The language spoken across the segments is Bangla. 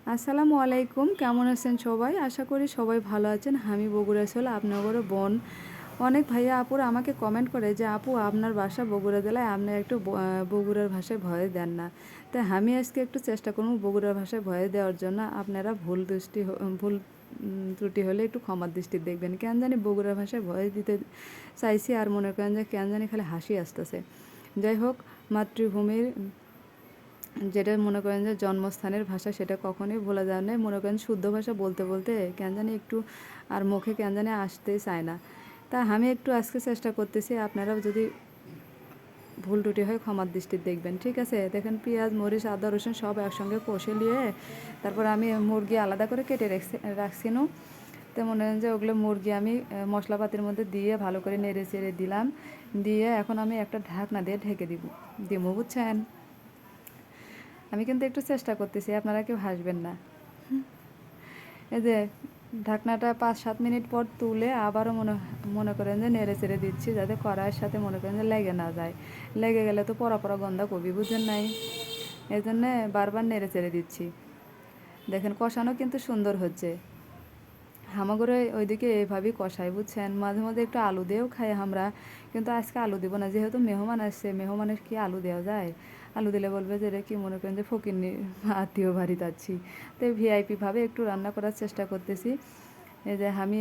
আসসালামু আলাইকুম, কেমন আছেন সবাই? আশা করি সবাই ভালো আছেন। আমি বগুড়া ছিল আপনার বোন। অনেক ভাইয়া আপুরা আমাকে কমেন্ট করে যে আপু আপনার বাসা বগুড়া জেলায়, আপনি একটু বগুড়ার ভাষায় ভয়েস দেন না। তাই আমি আজকে একটু চেষ্টা করব বগুড়ার ভাষায় ভয়েস দেওয়ার জন্য। আপনারা ভুল ত্রুটি হলে একটু ক্ষমার দৃষ্টি দেখবেন। কেন জানি বগুড়ার ভাষায় ভয়েস দিতে চাইছি, আর মনে করেন যে কেন জানি খালি হাসি আসতেছে। যাই হোক, মাতৃভূমির যেটা মনে করেন যে জন্মস্থানের ভাষা, সেটা কখনোই ভোলা যায় না। মনে করেন শুদ্ধ ভাষা বলতে বলতে কেন জানি একটু আর মুখে কেন জানি আসতেই চায় না। তা আমি একটু আজকে চেষ্টা করতেছি, আপনারাও যদি ভুল টুটি হয় ক্ষমার দৃষ্টি দেখবেন, ঠিক আছে? দেখেন, পেঁয়াজ মরিচ আদা রসুন সব একসঙ্গে কষে নিয়ে তারপর আমি মুরগি আলাদা করে কেটে রাখছিনো। তো মনে হয় যে ওগুলো মুরগি আমি মশলাপাতির মধ্যে দিয়ে ভালো করে নেড়ে চেড়ে দিলাম। দিয়ে এখন আমি একটা ঢাকনা দিয়ে ঢেকে দিব, বুঝছেন? আমি কিন্তু একটু চেষ্টা করতেছি, আপনারা কেউ হাসবেন না। এই যে ঢাকনাটা 5-7 মিনিট পর তুলে আবারও মনে মনে করেন যে নেড়ে চেড়ে দিচ্ছি, যাতে কড়াইয়ের সাথে মনে করেন যে লেগে না যায়। লেগে গেলে তো পরা পরা গন্ধা কবি, বুঝছেন নাই? এই জন্যে বারবার নেড়ে চেড়ে দিচ্ছি। দেখেন, কষানো কিন্তু সুন্দর হচ্ছে। হামাগুড়ে ওইদিকে এইভাবেই কষাই, বুঝছেন? মাঝে মাঝে একটু আলু দিয়েও খাই আমরা, কিন্তু আজকে আলু দিব না, যেহেতু মেহমান আসছে। মেহমানের কি আলু দেওয়া যায়? আলু দিলে বলবে যে এটা কি, মনে করেন যে ফকিন্নি আত্মীয় বাড়ি যাচ্ছি। তো ভিআইপিভাবে একটু রান্না করার চেষ্টা করতেছি। এই যে আমি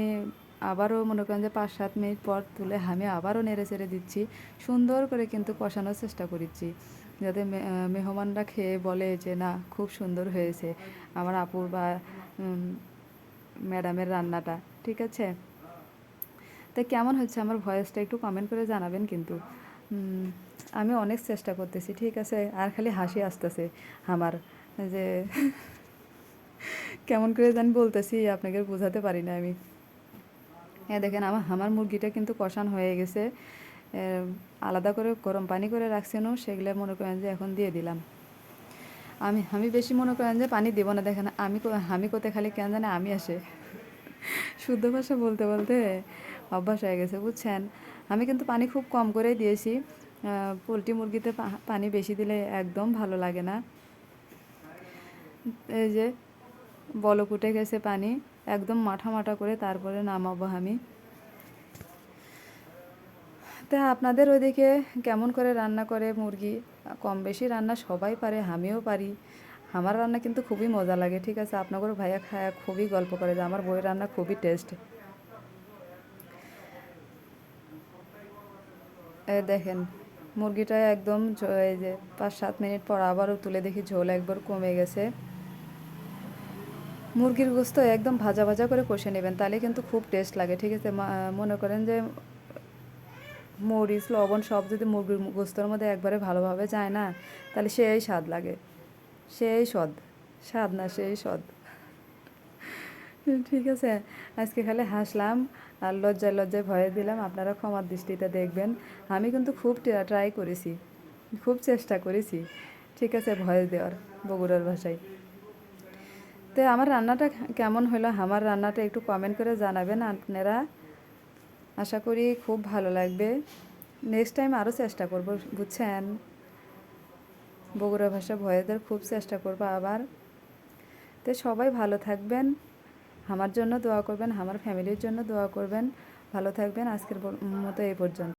আবারও মনে করেন যে 5-7 মিনিট পর তুলে আমি আবারও নেড়ে চেড়ে দিচ্ছি। সুন্দর করে কিন্তু কষানোর চেষ্টা করছি, যাতে মেহমানরা খেয়ে বলে যে না, খুব সুন্দর হয়েছে আমার আপুর বা ম্যাডামের রান্নাটা, ঠিক আছে? তাই কেমন হচ্ছে আমার ভয়েসটা একটু কমেন্ট করে জানাবেন কিন্তু। আমি অনেক চেষ্টা করতেছি, ঠিক আছে? আর খালি হাসি আসতেছে আমার, যে কেমন করে জানি বলতেছি আপনাকে বোঝাতে পারি না আমি। দেখেন, আমার মুরগিটা কিন্তু কষান হয়ে গেছে। আলাদা করে গরম পানি করে রাখছেন, সেগুলো মনে করেন যে এখন দিয়ে দিলাম। আমি বেশি মনে করেন যে পানি দেবো না। দেখেন, আমি কোথায় খালি কেন জানে আমি আসে। শুদ্ধ ভাষা বলতে বলতে অভ্যাস হয়ে গেছে, বুঝছেন? আমি কিন্তু পানি খুব কম করেই দিয়েছি। পোলট্রি মুরগিতে পানি বেশি দিলে একদম ভালো লাগে না। এই যে বলক উঠে গেছে পানি, একদম মাঠা মাঠা করে তারপরে নামাবো আমি। তা আপনাদের ওইদিকে কেমন করে রান্না করে মুরগি? কম বেশি রান্না সবাই পারে, আমিও পারি। আমার রান্না কিন্তু খুবই মজা লাগে, ঠিক আছে? আপনাদের ভাইয়া খায়া খুবই গল্প করে যে আমার বউয়ের রান্না খুবই টেস্ট। দেখেন, মুরগিটা একদম এই যে 5-7 মিনিট পর আবারও তুলে দেখি ঝোল একবার কমে গেছে। মুরগির গোস্ত একদম ভাজা ভাজা করে কষে নেবেন, তাহলে কিন্তু খুব টেস্ট লাগে, ঠিক আছে? মনে করেন যে মরিচ লবণ সব যদি মুরগির গোস্তর মধ্যে একবারে ভালোভাবে যায় না, তাহলে সেই স্বাদ লাগে। সেই স্বাদ, স্বাদ না, সেই স্বাদ। ঠিক আছে? আজকে খালি হাসলাম আর লজ্জায় লজ্জায় ভয়ে দিলাম, আপনারা ক্ষমার দৃষ্টিতে দেখবেন। আমি কিন্তু খুব ট্রাই করেছি, খুব চেষ্টা করেছি, ঠিক আছে, ভয়েস দেওয়ার বগুড়ার ভাষায়। তো আমার রান্নাটা কেমন হলো, আমার রান্নাটা একটু কমেন্ট করে জানাবেন আপনারা। আশা করি খুব ভালো লাগবে। নেক্সট টাইম আরও চেষ্টা করব, বুঝছেন? বগুড়া ভাষা ভয়েস দেওয়ার খুব চেষ্টা করব আবার। তো সবাই ভালো থাকবেন, আমার জন্য দোয়া করবেন, আমার ফ্যামিলির জন্য দোয়া করবেন। ভালো থাকবেন। আজকের মতো এই পর্যন্ত।